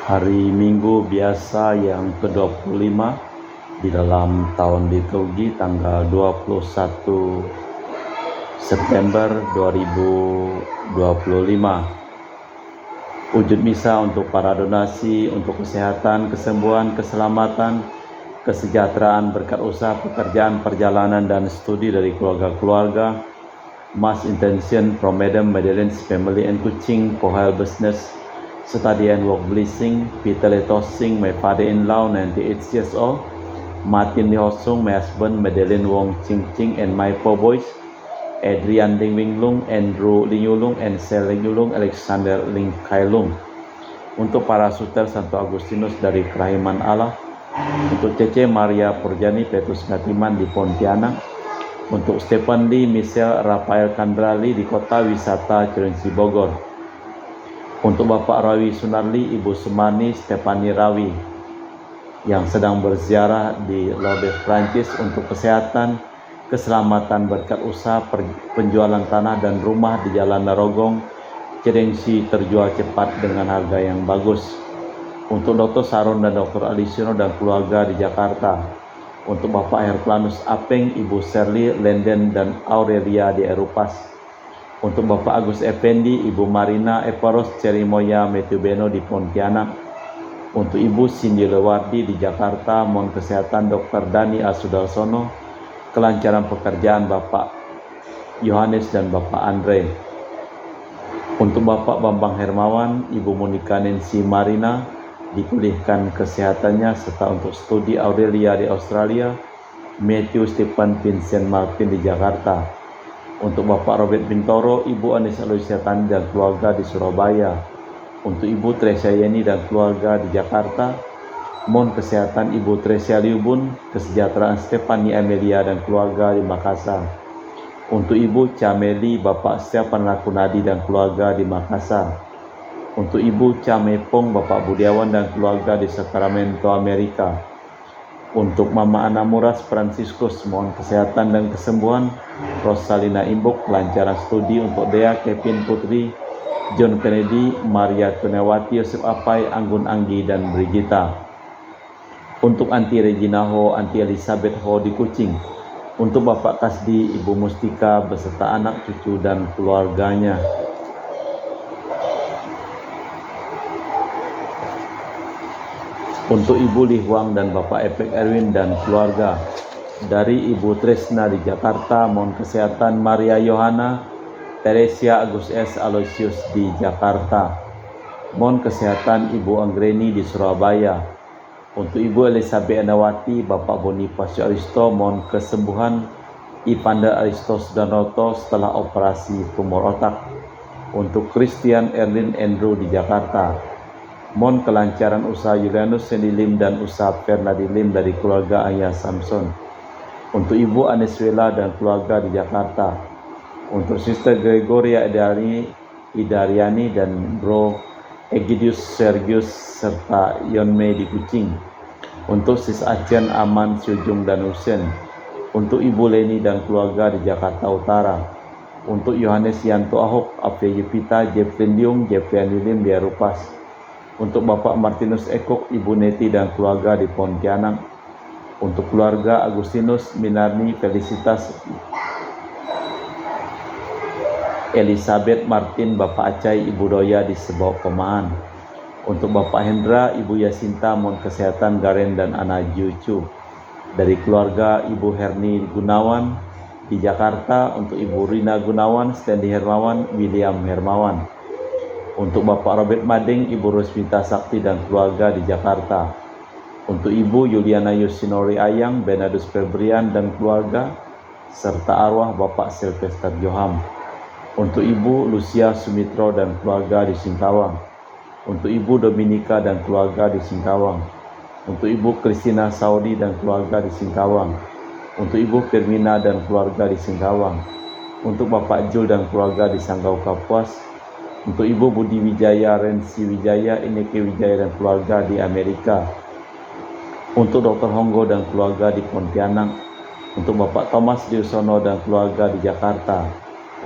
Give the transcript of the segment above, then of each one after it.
Hari Minggu biasa yang ke-25 di dalam tahun liturgi tanggal 21 September 2025. Wujud misa untuk para donasi, untuk kesehatan, kesembuhan, keselamatan, kesejahteraan, berkat usaha, pekerjaan, perjalanan, dan studi dari keluarga-keluarga. Mass intention from Madam Madeleine's family and Kuching for her business, study and work blessing. Peter Letosing, my father-in-law, 98 years old. Martin Lihosung, my husband, Madeleine Wong Ching Ching, and my 4 boys, Adrian Ling Wing Lung, Andrew Ling Yulung, and Sel Ling Yulung, Alexander Ling Kai Lung. Untuk para suster Santo Agustinus dari Kerahiman Allah, untuk Cece Maria Purjani Petrus Ngatiman di Pontianak, untuk Stephen Lee Michelle Rafael Kandrali di Kota Wisata Cilengsi Bogor, untuk Bapak Rawi Sunarli, Ibu Sumani Stefani Rawi yang sedang berziarah di Lourdes, Prancis, untuk kesehatan, keselamatan, berkat usaha, penjualan tanah dan rumah di Jalan Narogong, Cilengsi terjual cepat dengan harga yang bagus. Untuk Dr. Saron dan Dr. Alisiono dan keluarga di Jakarta. Untuk Bapak Herplanus Apeng, Ibu Shirley Lenden dan Aurelia di Erupas. Untuk Bapak Agus Effendi, Ibu Marina Eparos Cerimoya Matthew Beno di Pontianak. Untuk Ibu Cindy Lewardi di Jakarta, mohon kesehatan Dr. Dani Asudarsono, kelancaran pekerjaan Bapak Yohanes dan Bapak Andre. Untuk Bapak Bambang Hermawan, Ibu Monika Nancy Marina, dipulihkan kesehatannya, serta untuk studi Aurelia di Australia, Matthew Stephen Vincent Martin di Jakarta. Untuk Bapak Robert Bintoro, Ibu Anis Aloysia Tani dan keluarga di Surabaya. Untuk Ibu Tresia Yeni dan keluarga di Jakarta, mohon kesehatan Ibu Tresia Liubun, kesejahteraan Stefani Amelia dan keluarga di Makassar. Untuk Ibu Cameli, Bapak Stefan Lakunadi dan keluarga di Makassar. Untuk Ibu Camepong, Bapak Budiawan dan keluarga di Sacramento, Amerika. Untuk Mama Ana Muras Franciscus, mohon kesehatan dan kesembuhan. Rosalina Imbok, kelancaran studi. Untuk Dea Kevin Putri, John Kennedy, Maria Tunewati, Yosef Apai, Anggun Anggi, dan Brigita. Untuk Anti Regina Ho, Anti Elizabeth Ho di Kuching. Untuk Bapak Kasdi, Ibu Mustika beserta anak, cucu, dan keluarganya. Untuk Ibu Li Huang dan Bapak Epek Erwin dan keluarga. Dari Ibu Tresna di Jakarta, mohon kesehatan Maria Yohana, Teresia Agus S. Aloysius di Jakarta. Mohon kesehatan Ibu Anggreni di Surabaya. Untuk Ibu Elizabeth Anawati, Bapak Bonifacio Aristo, mohon kesembuhan Ivanda Aristo Sudanoto setelah operasi tumor otak. Untuk Christian Erlin Andrew di Jakarta. Mohon kelancaran usaha Julianus Sandy Lim dan usaha Fernadi Lim dari keluarga Ayah Samson. Untuk Ibu Aneswela dan keluarga di Jakarta. Untuk Sister Gregoria Idariani dan Bro Egidius Sergius serta Yonmei di Kuching. Untuk Sis Acen Aman Syujung dan Husen. Untuk Ibu Leni dan keluarga di Jakarta Utara. Untuk Yohanes Yanto Ahok, Apia Yupita, Jeffrey Liung, Jeffrey Anilim di Erupas. Untuk Bapak Martinus Ekok, Ibu Neti dan keluarga di Pontianak. Untuk keluarga Agustinus, Minarni, Felicitas, Elizabeth Martin, Bapak Acai, Ibu Doya di Sebok Pemahan. Untuk Bapak Hendra, Ibu Yasinta, mohon kesehatan Garen dan anak cucu. Dari keluarga Ibu Herni Gunawan di Jakarta. Untuk Ibu Rina Gunawan, Stanley Hermawan, William Hermawan. Untuk Bapak Robert Mading, Ibu Rosmita Sakti dan keluarga di Jakarta. Untuk Ibu Yuliana Yusinori Ayang, Benadus Febrian dan keluarga, serta arwah Bapak Sylvester Joham. Untuk Ibu Lucia Sumitro dan keluarga di Singkawang. Untuk Ibu Dominika dan keluarga di Singkawang. Untuk Ibu Christina Saudi dan keluarga di Singkawang. Untuk Ibu Firmina dan keluarga di Singkawang. Untuk Bapak Jul dan keluarga di Sanggau Kapuas. Untuk Ibu Budi Wijaya, Rensi Wijaya, Ineke Wijaya dan keluarga di Amerika. Untuk Dr. Honggo dan keluarga di Pontianak. Untuk Bapak Thomas Diusono dan keluarga di Jakarta.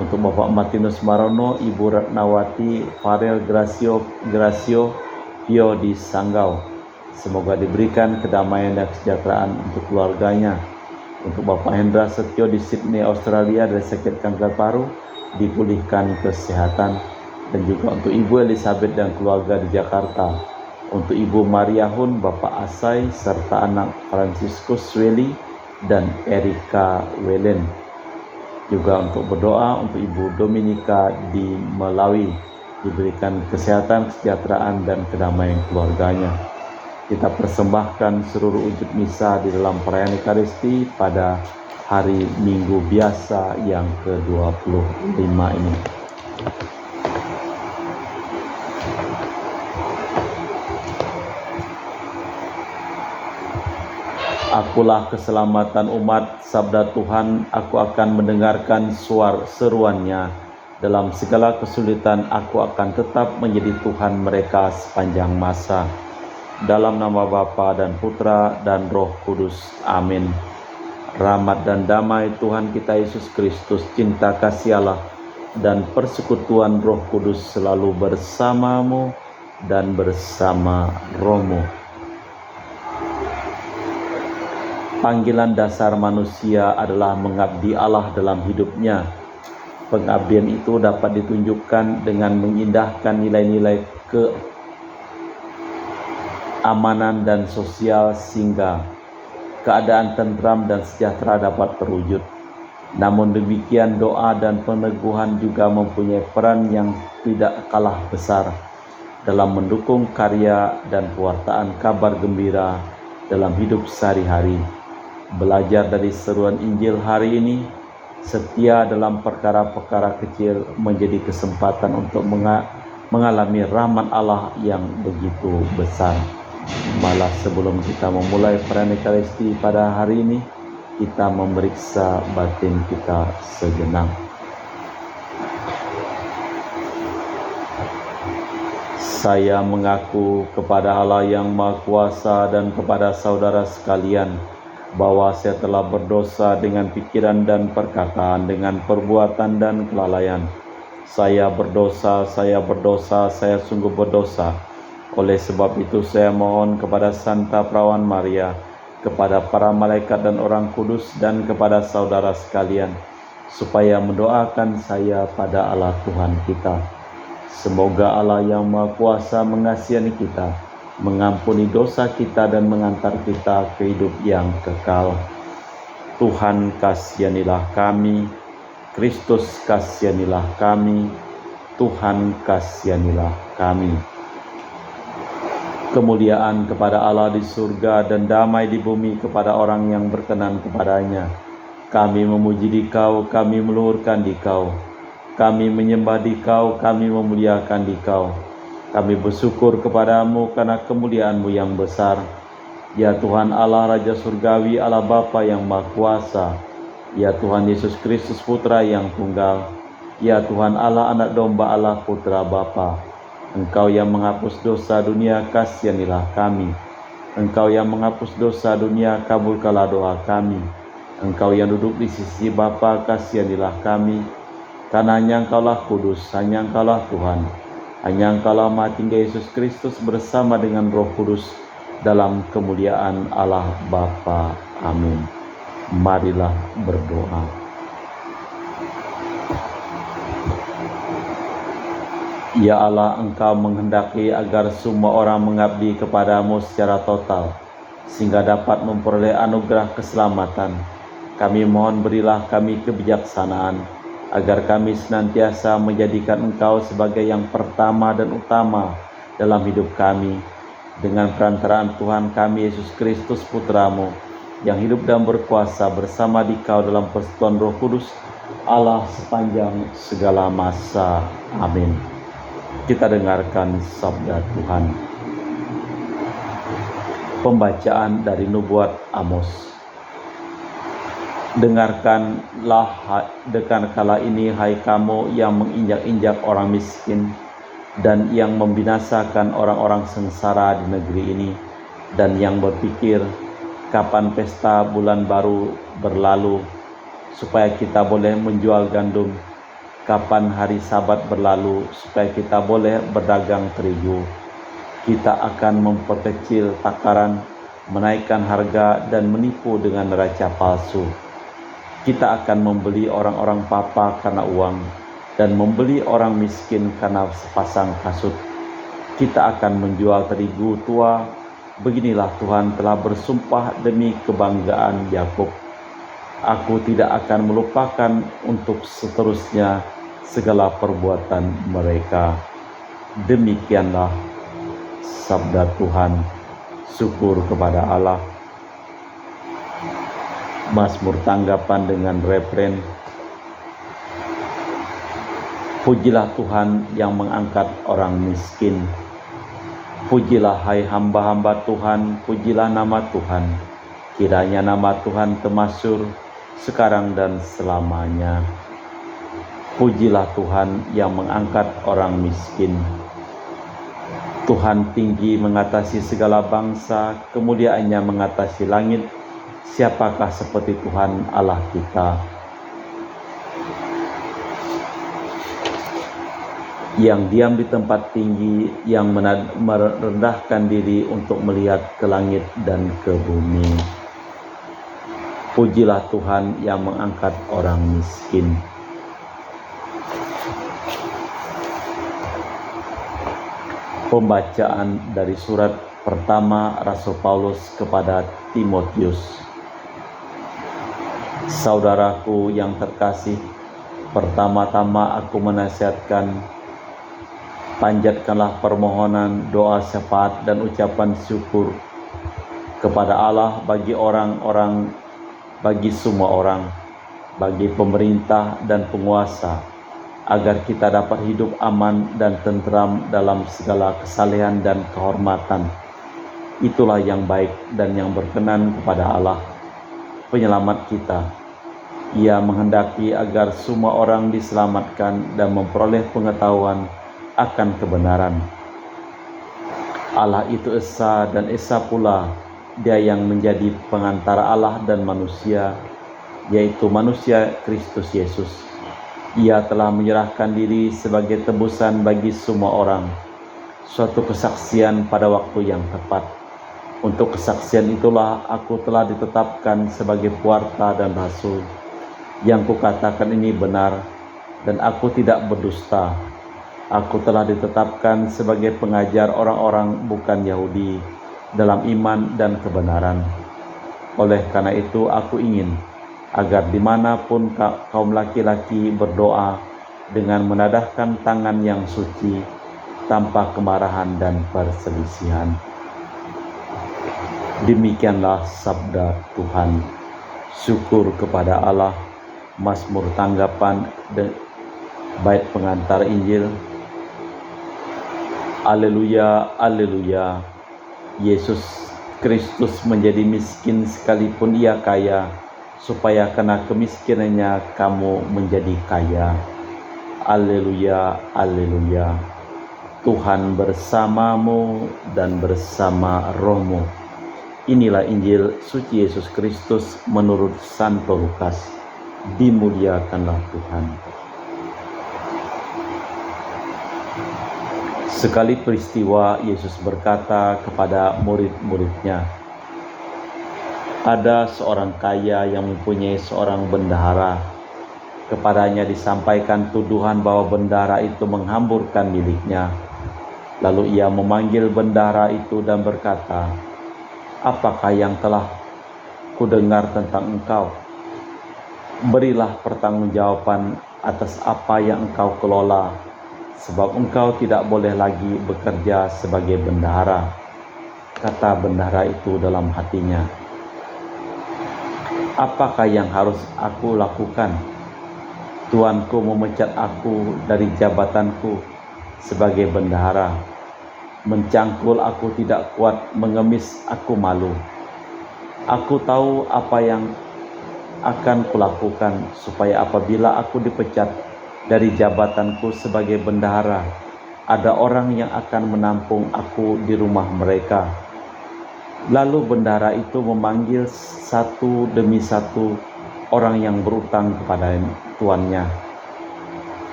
Untuk Bapak Martinus Marono, Ibu Ratnawati, Farel Gracio, Pio di Sanggau. Semoga diberikan kedamaian dan kesejahteraan untuk keluarganya. Untuk Bapak Hendra Setio di Sydney, Australia dari sakit kanker paru, dipulihkan kesehatan. Dan juga untuk Ibu Elizabeth dan keluarga di Jakarta. Untuk Ibu Maria Hun, Bapak Asai, serta anak Franciscus Welly dan Erika Welen. Juga untuk berdoa untuk Ibu Dominika di Melawi, diberikan kesehatan, kesejahteraan, dan kedamaian keluarganya. Kita persembahkan seluruh wujud misa di dalam perayaan Ekaristi pada hari Minggu biasa yang ke-25 ini. Akulah keselamatan umat, sabda Tuhan, aku akan mendengarkan seruannya. Dalam segala kesulitan, aku akan tetap menjadi Tuhan mereka sepanjang masa. Dalam nama Bapa dan Putra dan Roh Kudus. Amin. Rahmat dan damai Tuhan kita Yesus Kristus, cinta kasih Allah, dan persekutuan Roh Kudus selalu bersamamu dan bersama rohmu. Panggilan dasar manusia adalah mengabdi Allah dalam hidupnya. Pengabdian itu dapat ditunjukkan dengan mengindahkan nilai-nilai keamanan dan sosial sehingga keadaan tentram dan sejahtera dapat terwujud. Namun demikian, doa dan peneguhan juga mempunyai peran yang tidak kalah besar dalam mendukung karya dan pewartaan kabar gembira dalam hidup sehari-hari. Belajar dari seruan Injil hari ini, setia dalam perkara-perkara kecil menjadi kesempatan untuk mengalami rahmat Allah yang begitu besar. Malah sebelum kita memulai perayaan Ekaristi pada hari ini, kita memeriksa batin kita sejenak. Saya mengaku kepada Allah yang Maha Kuasa dan kepada saudara sekalian, bahwa saya telah berdosa dengan pikiran dan perkataan, dengan perbuatan dan kelalaian. Saya berdosa, saya sungguh berdosa. Oleh sebab itu saya mohon kepada Santa Perawan Maria, kepada para malaikat dan orang kudus, dan kepada saudara sekalian, supaya mendoakan saya pada Allah Tuhan kita. Semoga Allah yang Maha Kuasa mengasihani kita, mengampuni dosa kita, dan mengantar kita ke hidup yang kekal. Tuhan kasihanilah kami, Kristus kasihanilah kami, Tuhan kasihanilah kami. Kemuliaan kepada Allah di surga dan damai di bumi kepada orang yang berkenan kepadanya. Kami memuji Dikau, kami meluhurkan Dikau, kami menyembah Dikau, kami memuliakan Dikau. Kami bersyukur kepadamu karena kemuliaan-Mu yang besar. Ya Tuhan Allah Raja Surgawi, Allah Bapa yang Maha Kuasa. Ya Tuhan Yesus Kristus Putra yang tunggal. Ya Tuhan Allah Anak Domba Allah Putra Bapa. Engkau yang menghapus dosa dunia, kasihanilah kami. Engkau yang menghapus dosa dunia, kabulkanlah doa kami. Engkau yang duduk di sisi Bapa, kasihanilah kami. Karena hanya Engkaulah kudus, hanya Engkaulah Tuhan. Hanya Engkaulah Maha Tinggi Yesus Kristus bersama dengan Roh Kudus dalam kemuliaan Allah Bapa. Amin. Marilah berdoa. Ya Allah, Engkau menghendaki agar semua orang mengabdi kepadamu secara total, sehingga dapat memperoleh anugerah keselamatan. Kami mohon berilah kami kebijaksanaan, agar kami senantiasa menjadikan Engkau sebagai yang pertama dan utama dalam hidup kami, dengan perantaraan Tuhan kami Yesus Kristus Putra-Mu, yang hidup dan berkuasa bersama Dikau dalam persekutuan Roh Kudus, Allah sepanjang segala masa. Amin. Kita dengarkan sabda Tuhan. Pembacaan dari Nubuat Amos. Dengarkanlah dengan kala ini, hai kamu yang menginjak-injak orang miskin dan yang membinasakan orang-orang sengsara di negeri ini, dan yang berpikir kapan pesta bulan baru berlalu supaya kita boleh menjual gandum, kapan hari Sabat berlalu supaya kita boleh berdagang terigu. Kita akan memperkecil takaran, menaikkan harga, dan menipu dengan neraca palsu. Kita akan membeli orang-orang papa karena uang, dan membeli orang miskin karena sepasang kasut. Kita akan menjual terigu tua. Beginilah Tuhan telah bersumpah demi kebanggaan Yakub. Aku tidak akan melupakan untuk seterusnya segala perbuatan mereka. Demikianlah sabda Tuhan. Syukur kepada Allah. Mazmur tanggapan dengan refren. Pujilah Tuhan yang mengangkat orang miskin. Pujilah hai hamba-hamba Tuhan, pujilah nama Tuhan. Kiranya nama Tuhan termasyhur sekarang dan selamanya. Pujilah Tuhan yang mengangkat orang miskin. Tuhan tinggi mengatasi segala bangsa, kemuliaannya mengatasi langit. Siapakah seperti Tuhan Allah kita? Yang diam di tempat tinggi, yang merendahkan diri untuk melihat ke langit dan ke bumi. Pujilah Tuhan yang mengangkat orang miskin. Pembacaan dari surat pertama Rasul Paulus kepada Timotius. Saudaraku yang terkasih, pertama-tama aku menasihatkan, panjatkanlah permohonan, doa, syafaat, dan ucapan syukur kepada Allah bagi orang-orang, bagi semua orang, bagi pemerintah dan penguasa, agar kita dapat hidup aman dan tentram dalam segala kesalehan dan kehormatan. Itulah yang baik dan yang berkenan kepada Allah, penyelamat kita. Ia menghendaki agar semua orang diselamatkan dan memperoleh pengetahuan akan kebenaran. Allah itu esa dan esa pula Dia yang menjadi pengantara Allah dan manusia, yaitu manusia Kristus Yesus. Ia telah menyerahkan diri sebagai tebusan bagi semua orang, suatu kesaksian pada waktu yang tepat. Untuk kesaksian itulah aku telah ditetapkan sebagai pewarta dan rasul. Yang kukatakan ini benar, dan aku tidak berdusta. Aku telah ditetapkan sebagai pengajar orang-orang bukan Yahudi dalam iman dan kebenaran. Oleh karena itu aku ingin agar dimanapun kaum laki-laki berdoa dengan menadahkan tangan yang suci, tanpa kemarahan dan perselisihan. Demikianlah sabda Tuhan. Syukur kepada Allah. Mazmur tanggapan bait pengantar Injil. Haleluya, haleluya. Yesus Kristus menjadi miskin sekalipun ia kaya, supaya karena kemiskinannya kamu menjadi kaya. Haleluya, haleluya. Tuhan bersamamu dan bersama rohmu. Inilah Injil suci Yesus Kristus menurut Santo Lukas. Dimuliakanlah Tuhan. Sekali peristiwa Yesus berkata kepada murid-muridnya, ada seorang kaya yang mempunyai seorang bendahara. Kepadanya disampaikan tuduhan bahwa bendahara itu menghamburkan miliknya. Lalu ia memanggil bendahara itu dan berkata, apakah yang telah kudengar tentang engkau? Berilah pertanggungjawaban atas apa yang engkau kelola, sebab engkau tidak boleh lagi bekerja sebagai bendahara. Kata bendahara itu dalam hatinya, apakah yang harus aku lakukan? Tuanku memecat aku dari jabatanku sebagai bendahara. Mencangkul aku tidak kuat, mengemis aku malu. Aku tahu apa yang akan kulakukan, supaya apabila aku dipecat dari jabatanku sebagai bendahara, ada orang yang akan menampung aku di rumah mereka. Lalu bendahara itu memanggil satu demi satu orang yang berutang kepada tuannya.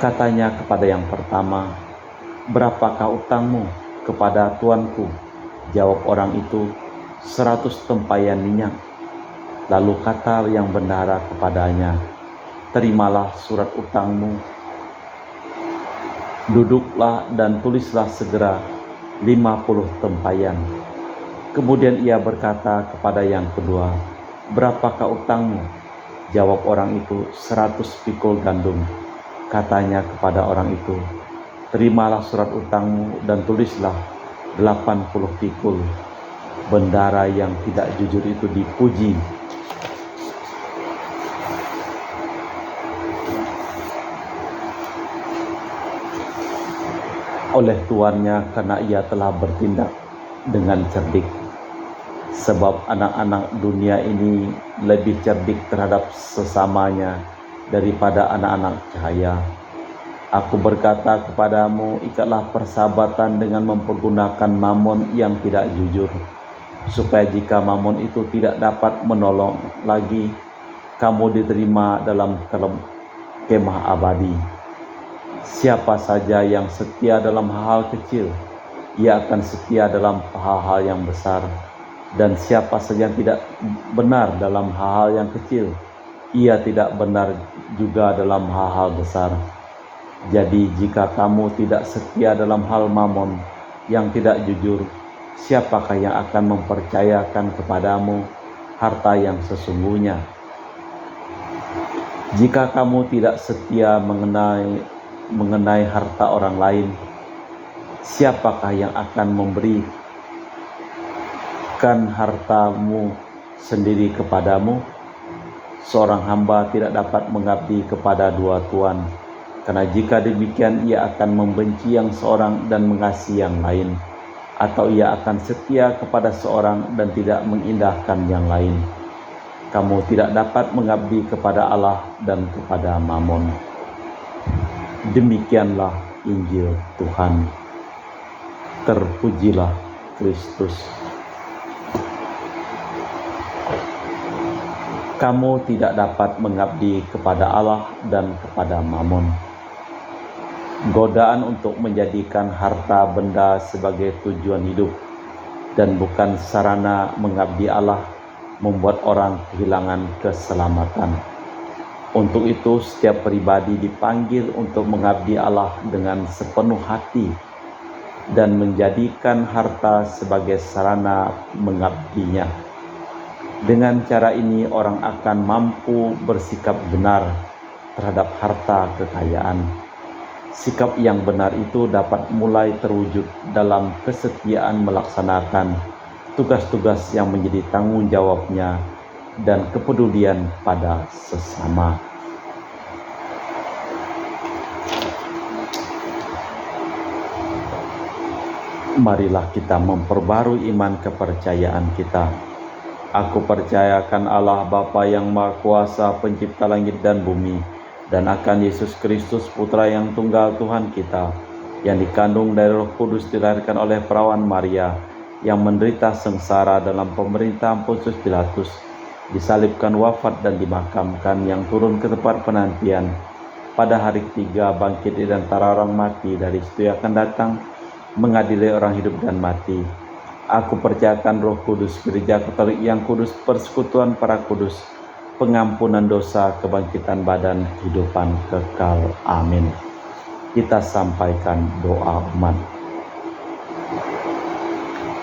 Katanya kepada yang pertama, berapakah utangmu? kepada tuanku. Jawab orang itu, 100 tempayan minyak. Lalu kata yang bendahara kepadanya, terimalah surat utangmu. Duduklah dan tulislah segera 50 tempayan. Kemudian ia berkata kepada yang kedua, berapakah utangmu? Jawab orang itu, 100 pikul gandum. Katanya kepada orang itu, terimalah surat utangmu dan tulislah 80 pikul. Bendahara yang tidak jujur itu dipuji oleh tuannya karena ia telah bertindak dengan cerdik. Sebab anak-anak dunia ini lebih cerdik terhadap sesamanya daripada anak-anak cahaya. Aku berkata kepadamu, ikatlah persahabatan dengan mempergunakan mamon yang tidak jujur, supaya jika mamon itu tidak dapat menolong lagi, kamu diterima dalam kemah abadi. Siapa saja yang setia dalam hal-hal kecil, ia akan setia dalam hal-hal yang besar. Dan siapa saja yang tidak benar dalam hal-hal yang kecil, ia tidak benar juga dalam hal-hal besar. Jadi jika kamu tidak setia dalam hal mamon yang tidak jujur, siapakah yang akan mempercayakan kepadamu harta yang sesungguhnya? Jika kamu tidak setia mengenai harta orang lain, siapakah yang akan memberikan hartamu sendiri kepadamu? Seorang hamba tidak dapat mengabdi kepada dua tuan, karena jika demikian ia akan membenci yang seorang dan mengasihi yang lain, atau ia akan setia kepada seorang dan tidak mengindahkan yang lain. Kamu tidak dapat mengabdi kepada Allah dan kepada mamon. Demikianlah Injil Tuhan. Terpujilah Kristus. Kamu tidak dapat mengabdi kepada Allah dan kepada mamon. Godaan untuk menjadikan harta benda sebagai tujuan hidup dan bukan sarana mengabdi Allah membuat orang kehilangan keselamatan. Untuk itu setiap pribadi dipanggil untuk mengabdi Allah dengan sepenuh hati dan menjadikan harta sebagai sarana mengabdinya. Dengan cara ini orang akan mampu bersikap benar terhadap harta kekayaan. Sikap yang benar itu dapat mulai terwujud dalam kesetiaan melaksanakan tugas-tugas yang menjadi tanggung jawabnya dan kepedulian pada sesama. Marilah kita memperbarui iman kepercayaan kita. Aku percayakan Allah Bapa yang Maha Kuasa, pencipta langit dan bumi, dan akan Yesus Kristus, Putra yang tunggal Tuhan kita, yang dikandung dari Roh Kudus, dilahirkan oleh perawan Maria, yang menderita sengsara dalam pemerintahan Pontius Pilatus, disalibkan, wafat dan dimakamkan, yang turun ke tempat penantian, pada hari ketiga bangkit dari antara orang mati, dari situ akan datang mengadili orang hidup dan mati. Aku percayakan Roh Kudus, Gereja Katolik yang kudus, persekutuan para kudus, pengampunan dosa, kebangkitan badan, kehidupan kekal. Amin. Kita sampaikan doa umat.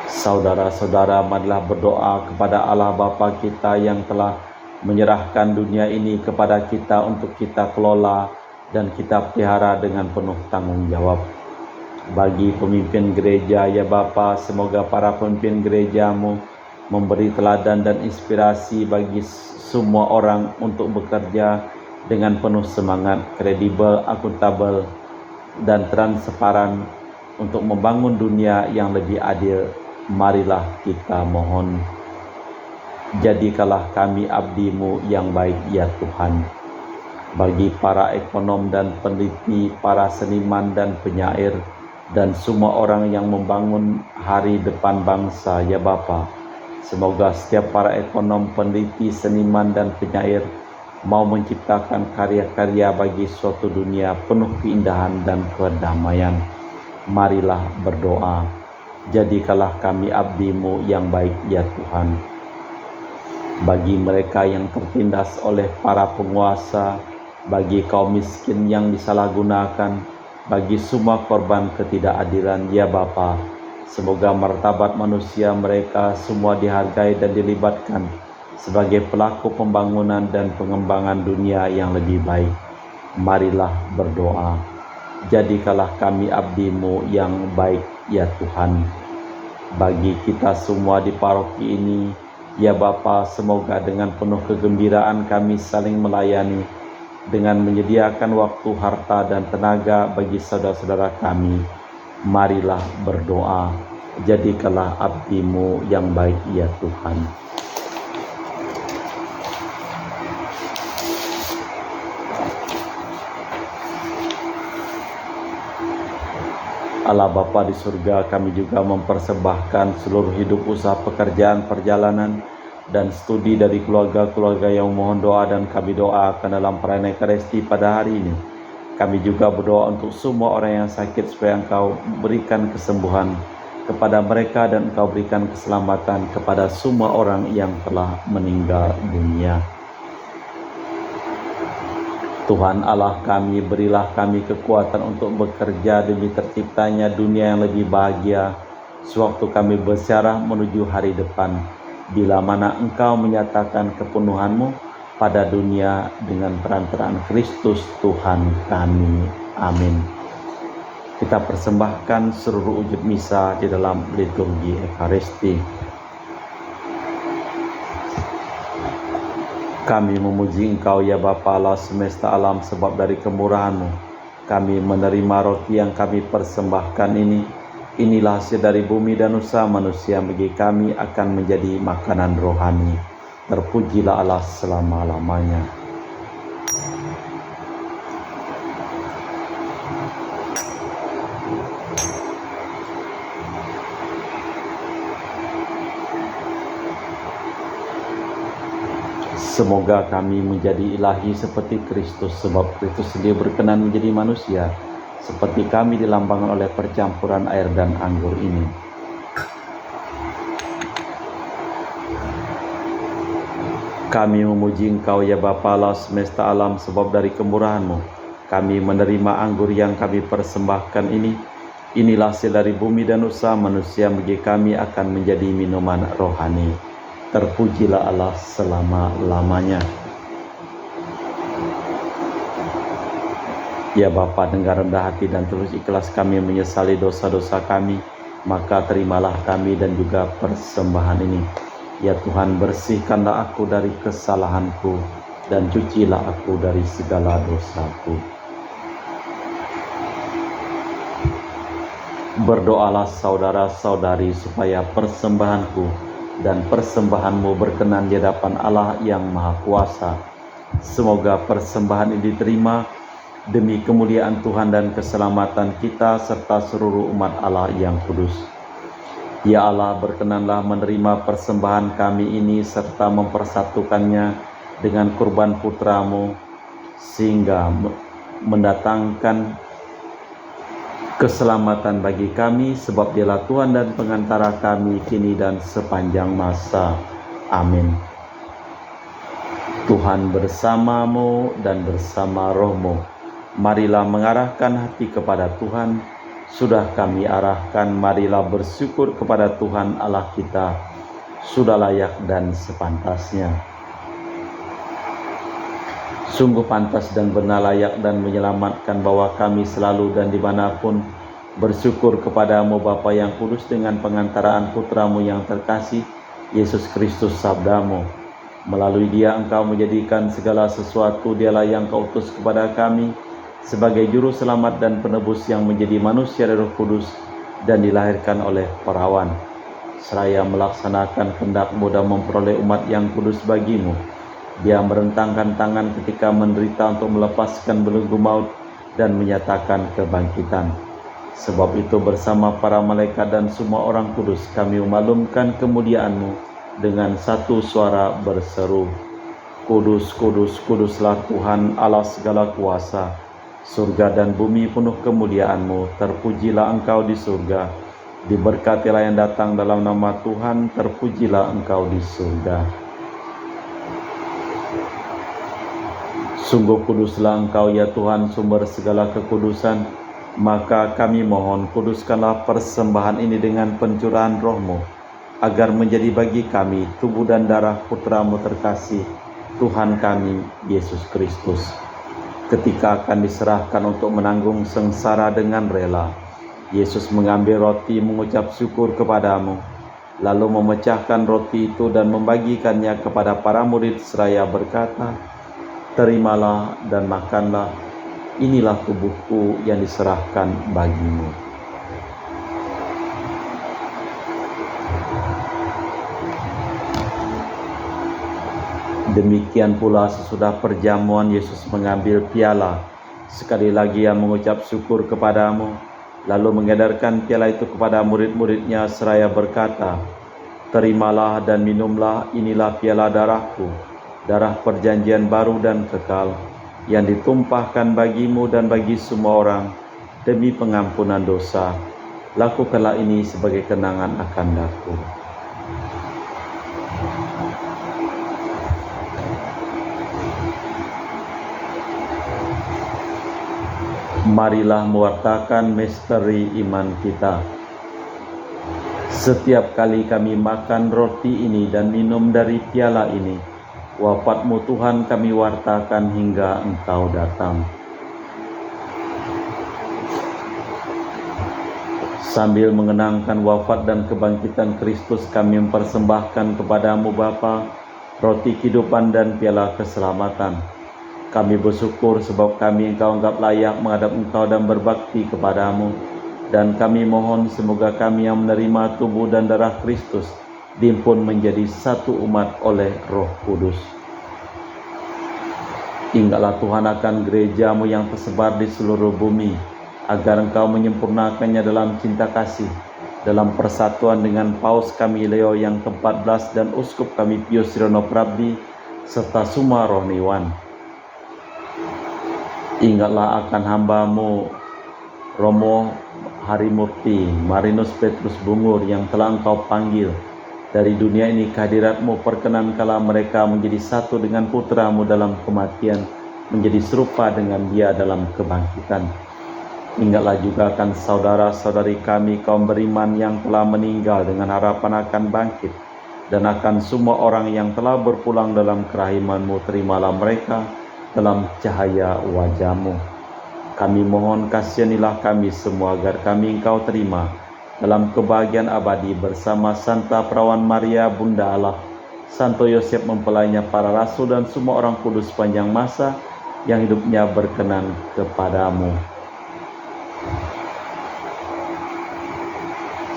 Saudara-saudara, marilah berdoa kepada Allah Bapa kita yang telah menyerahkan dunia ini kepada kita untuk kita kelola dan kita pelihara dengan penuh tanggung jawab. Bagi pemimpin gereja, ya Bapa, semoga para pemimpin gerejamu memberi teladan dan inspirasi bagi semua orang untuk bekerja dengan penuh semangat, kredibel, akuntabel, dan transparan untuk membangun dunia yang lebih adil. Marilah kita mohon. Jadikanlah kami abdi-Mu yang baik, ya Tuhan. Bagi para ekonom dan peneliti, para seniman dan penyair, dan semua orang yang membangun hari depan bangsa, ya Bapa, semoga setiap para ekonom, peneliti, seniman, dan penyair mau menciptakan karya-karya bagi suatu dunia penuh keindahan dan kedamaian. Marilah berdoa. Jadikanlah kami abdi-Mu yang baik ya Tuhan. Bagi mereka yang tertindas oleh para penguasa, bagi kaum miskin yang disalahgunakan, bagi semua korban ketidakadilan ya Bapa, semoga martabat manusia mereka semua dihargai dan dilibatkan sebagai pelaku pembangunan dan pengembangan dunia yang lebih baik. Marilah berdoa. Jadikanlah kami abdi-Mu yang baik ya Tuhan. Bagi kita semua di paroki ini, ya Bapa, semoga dengan penuh kegembiraan kami saling melayani dengan menyediakan waktu, harta, dan tenaga bagi saudara-saudara kami. Marilah berdoa. Jadikanlah abdi-Mu yang baik ya Tuhan. Allah Bapa di surga, kami juga mempersembahkan seluruh hidup, usaha, pekerjaan, perjalanan, dan studi dari keluarga-keluarga yang mohon doa, dan kami doakan dalam perayaan Ekaristi pada hari ini. Kami juga berdoa untuk semua orang yang sakit supaya Engkau berikan kesembuhan kepada mereka dan Engkau berikan keselamatan kepada semua orang yang telah meninggal dunia. Tuhan Allah kami, berilah kami kekuatan untuk bekerja demi terciptanya dunia yang lebih bahagia sewaktu kami bersiarah menuju hari depan, bila mana Engkau menyatakan kepenuhan-Mu pada dunia dengan perantaraan Kristus Tuhan kami. Amin. Kita persembahkan seluruh wujud misa di dalam liturgi Ekaristi. Kami memuji Engkau ya Bapa Allah semesta alam, sebab dari kemurahan-Mu kami menerima roti yang kami persembahkan ini. Inilah hasil dari bumi dan usaha manusia, bagi kami akan menjadi makanan rohani. Terpujilah Allah selama-lamanya. Semoga kami menjadi ilahi seperti Kristus, sebab Kristus sendiri berkenan menjadi manusia, seperti kami dilambangkan oleh percampuran air dan anggur ini. Kami memuji Engkau ya Bapa Allah semesta alam, sebab dari kemurahan-Mu kami menerima anggur yang kami persembahkan ini. Inilah hasil dari bumi dan usaha manusia, bagi kami akan menjadi minuman rohani. Terpujilah Allah selama-lamanya. Ya Bapa, dengan rendah hati dan tulus ikhlas kami menyesali dosa-dosa kami, maka terimalah kami dan juga persembahan ini. Ya Tuhan, bersihkanlah aku dari kesalahanku dan cucilah aku dari segala dosaku. Berdoalah saudara-saudari supaya persembahanku dan persembahan-Mu berkenan di hadapan Allah yang Maha Kuasa. Semoga persembahan ini diterima demi kemuliaan Tuhan dan keselamatan kita serta seluruh umat Allah yang kudus. Ya Allah, berkenanlah menerima persembahan kami ini serta mempersatukannya dengan kurban putra-Mu, sehingga mendatangkan keselamatan bagi kami, sebab Dialah Tuhan dan pengantara kami kini dan sepanjang masa. Amin. Tuhan bersamamu dan bersama rohmu. Marilah mengarahkan hati kepada Tuhan. Sudah kami arahkan, marilah bersyukur kepada Tuhan Allah kita. Sudah layak dan sepantasnya. Sungguh pantas dan benar, layak dan menyelamatkan bahwa kami selalu dan dimanapun bersyukur kepadamu Bapa yang kudus, dengan pengantaraan putramu yang terkasih, Yesus Kristus sabdamu. Melalui Dia Engkau menjadikan segala sesuatu. Dialah yang Kau utus kepada kami sebagai juru selamat dan penebus, yang menjadi manusia dari Roh Kudus dan dilahirkan oleh perawan, seraya melaksanakan kehendak-Mu dan memperoleh umat yang kudus bagimu. Dia merentangkan tangan ketika menderita untuk melepaskan belenggu maut dan menyatakan kebangkitan. Sebab itu bersama para malaikat dan semua orang kudus kami memaklumkan kemuliaan-Mu dengan satu suara berseru, Kudus, kudus, kuduslah Tuhan Allah segala kuasa. Surga dan bumi penuh kemuliaan-Mu. Terpujilah Engkau di surga. Diberkatilah yang datang dalam nama Tuhan, terpujilah Engkau di surga. Sungguh kuduslah Engkau ya Tuhan, sumber segala kekudusan. Maka kami mohon, kuduskanlah persembahan ini dengan pencurahan Roh-Mu, agar menjadi bagi kami tubuh dan darah Putra-Mu terkasih, Tuhan kami, Yesus Kristus. Ketika akan diserahkan untuk menanggung sengsara dengan rela, Yesus mengambil roti, mengucap syukur kepadamu, lalu memecahkan roti itu dan membagikannya kepada para murid seraya berkata, "Terimalah dan makanlah, inilah tubuhku yang diserahkan bagimu." Demikian pula sesudah perjamuan Yesus mengambil piala, sekali lagi Ia mengucap syukur kepadamu, lalu mengedarkan piala itu kepada murid-muridnya seraya berkata, "Terimalah dan minumlah, inilah piala darahku, darah perjanjian baru dan kekal, yang ditumpahkan bagimu dan bagi semua orang demi pengampunan dosa. Lakukanlah ini sebagai kenangan akan aku." Marilah mewartakan misteri iman kita. Setiap kali kami makan roti ini dan minum dari piala ini, wafat-Mu Tuhan kami wartakan hingga Engkau datang. Sambil mengenangkan wafat dan kebangkitan Kristus, kami mempersembahkan kepadamu Bapa roti kehidupan dan piala keselamatan. Kami bersyukur sebab kami Engkau anggap layak menghadap Engkau dan berbakti kepadamu. Dan kami mohon semoga kami yang menerima tubuh dan darah Kristus dihimpun menjadi satu umat oleh Roh Kudus. Ingatlah Tuhan akan gereja-Mu yang tersebar di seluruh bumi, agar Engkau menyempurnakannya dalam cinta kasih, dalam persatuan dengan Paus kami Leo yang ke-14 dan Uskup kami Pius Sirono Prabdi, serta semua rohaniwan. Ingatlah akan hamba-Mu Romo Harimurti, Marinus Petrus Bungur yang telah Engkau panggil dari dunia ini ke hadirat-Mu. Perkenankanlah mereka menjadi satu dengan Putra-Mu dalam kematian, menjadi serupa dengan Dia dalam kebangkitan. Ingatlah juga akan saudara-saudari kami kaum beriman yang telah meninggal dengan harapan akan bangkit, dan akan semua orang yang telah berpulang dalam kerahiman-Mu. Terimalah mereka dalam cahaya wajah-Mu. Kami mohon kasihanilah kami semua agar kami Engkau terima dalam kebahagiaan abadi bersama Santa Perawan Maria Bunda Allah, Santo Yosef mempelainya para rasul dan semua orang kudus sepanjang masa yang hidupnya berkenan kepadamu.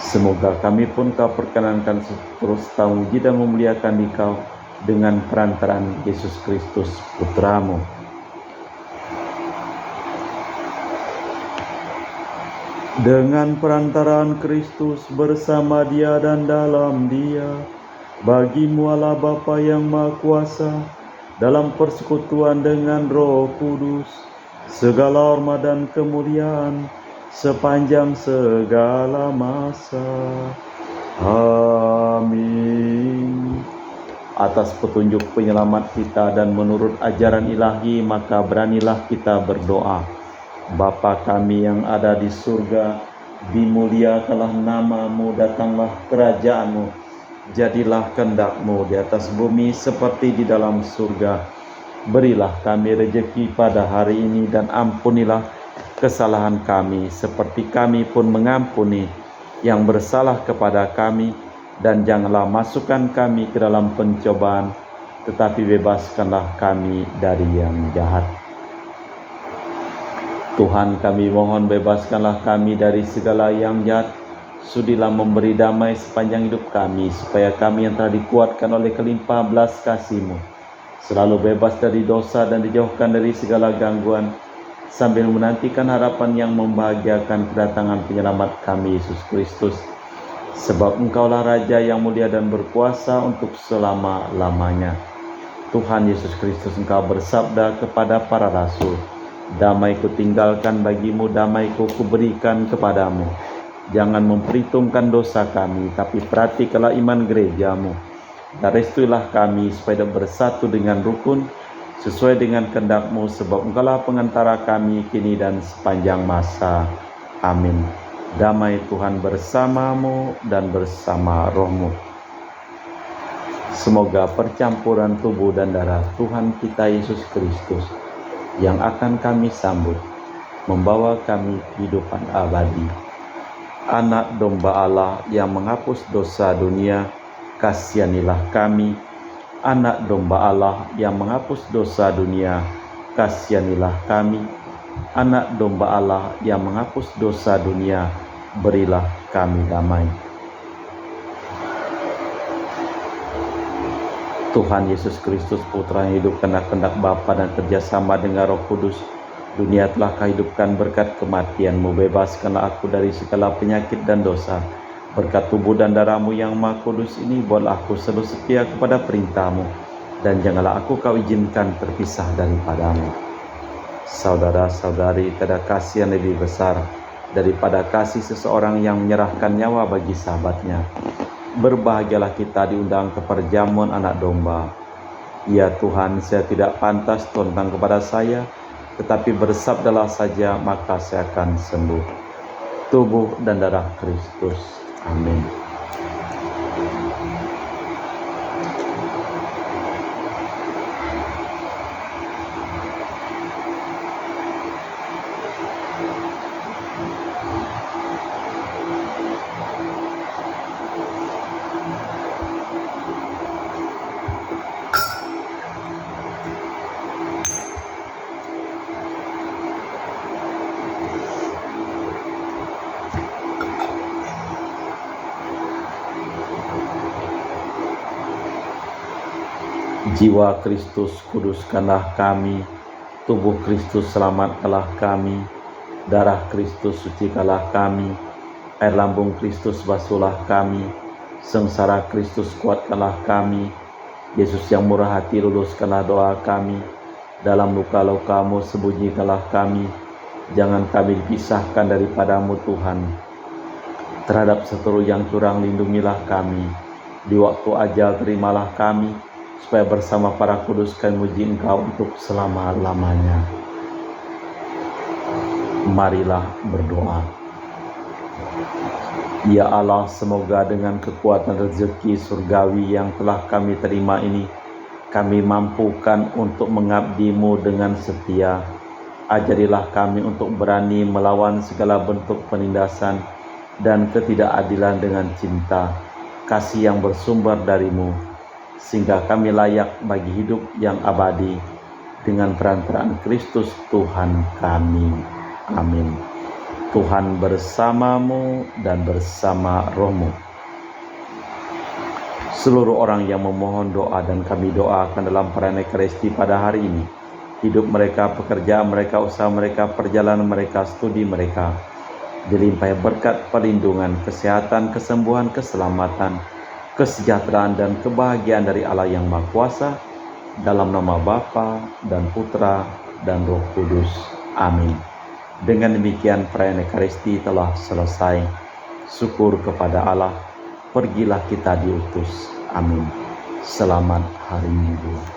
Semoga kami pun Kau perkenankan terus memuji dan memuliakan Dikau dengan perantaraan Yesus Kristus Putra-Mu. Dengan perantaraan Kristus, bersama Dia dan dalam Dia, bagi-Mu Allah Bapa yang Maha Kuasa, dalam persekutuan dengan Roh Kudus, segala hormat dan kemuliaan sepanjang segala masa. Amin. Atas petunjuk penyelamat kita dan menurut ajaran ilahi, maka beranilah kita berdoa. Bapa kami yang ada di surga, dimuliakanlah nama-Mu, datanglah kerajaan-Mu, jadilah kehendak-Mu di atas bumi seperti di dalam surga. Berilah kami rejeki pada hari ini dan ampunilah kesalahan kami seperti kami pun mengampuni yang bersalah kepada kami. Dan janganlah masukkan kami ke dalam pencobaan, tetapi bebaskanlah kami dari yang jahat. Tuhan, kami mohon bebaskanlah kami dari segala yang jahat. Sudilah memberi damai sepanjang hidup kami, supaya kami yang telah dikuatkan oleh kelimpahan belas kasih-Mu selalu bebas dari dosa dan dijauhkan dari segala gangguan, sambil menantikan harapan yang membahagiakan kedatangan penyelamat kami, Yesus Kristus. Sebab Engkaulah Raja yang mulia dan berkuasa untuk selama-lamanya. Tuhan Yesus Kristus, Engkau bersabda kepada para rasul, "Damai ku tinggalkan bagimu, damai ku kuberikan kepadamu. Jangan memperhitungkan dosa kami, tapi perhatikanlah iman gerejamu. Dan restuilah kami supaya bersatu dengan rukun, sesuai dengan kehendak-Mu, sebab Engkaulah pengantara kami kini dan sepanjang masa. Amin. Damai Tuhan bersamamu dan bersama rohmu. Semoga percampuran tubuh dan darah Tuhan kita Yesus Kristus yang akan kami sambut, membawa kami kehidupan abadi. Anak domba Allah yang menghapus dosa dunia, kasihanilah kami. Anak domba Allah yang menghapus dosa dunia, kasihanilah kami. Anak domba Allah yang menghapus dosa dunia, berilah kami damai. Tuhan Yesus Kristus, Putra yang hidup karena kehendak Bapa dan kerjasama dengan Roh Kudus, dunia telah Kau hidupkan berkat kematian-Mu. Bebaskanlah aku dari segala penyakit dan dosa. Berkat tubuh dan darah-Mu yang Maha Kudus ini, buatlah aku selalu setia kepada perintah-Mu, dan janganlah aku Kau izinkan terpisah daripada-Mu. Saudara-saudari, tiada kasih yang lebih besar daripada kasih seseorang yang menyerahkan nyawa bagi sahabatnya. Berbahagialah kita diundang ke perjamuan anak domba. Ya Tuhan, saya tidak pantas tentang kepada saya, tetapi bersabdalah saja, maka saya akan sembuh. Tubuh dan darah Kristus. Amin. Jiwa Kristus kuduskanlah kami, tubuh Kristus selamatkanlah kami, darah Kristus sucikanlah kami, air lambung Kristus basuhlah kami, sengsara Kristus kuatkanlah kami, Yesus yang murah hati luluskanlah doa kami, dalam luka-luka-Mu sembunyikanlah kami, jangan kami dipisahkan daripada-Mu Tuhan. Terhadap seteru yang curang lindungilah kami, di waktu ajal terimalah kami, supaya bersama para kudus kami muji Engkau untuk selama-lamanya. Marilah berdoa. Ya Allah, semoga dengan kekuatan rezeki surgawi yang telah kami terima ini, kami mampukan untuk mengabdi-Mu dengan setia. Ajarilah kami untuk berani melawan segala bentuk penindasan dan ketidakadilan dengan cinta, kasih yang bersumber dari-Mu, sehingga kami layak bagi hidup yang abadi dengan perantaraan Kristus Tuhan kami. Amin. Tuhan bersamamu dan bersama rohmu. Seluruh orang yang memohon doa dan kami doakan dalam perayaan Ekaristi pada hari ini, hidup mereka, pekerjaan mereka, usaha mereka, perjalanan mereka, studi mereka, dilimpahi berkat perlindungan, kesehatan, kesembuhan, keselamatan, kesejahteraan dan kebahagiaan dari Allah yang Maha Kuasa, dalam nama Bapa dan Putra dan Roh Kudus. Amin. Dengan demikian perayaan Ekaristi telah selesai. Syukur kepada Allah. Pergilah kita diutus. Amin. Selamat hari Minggu.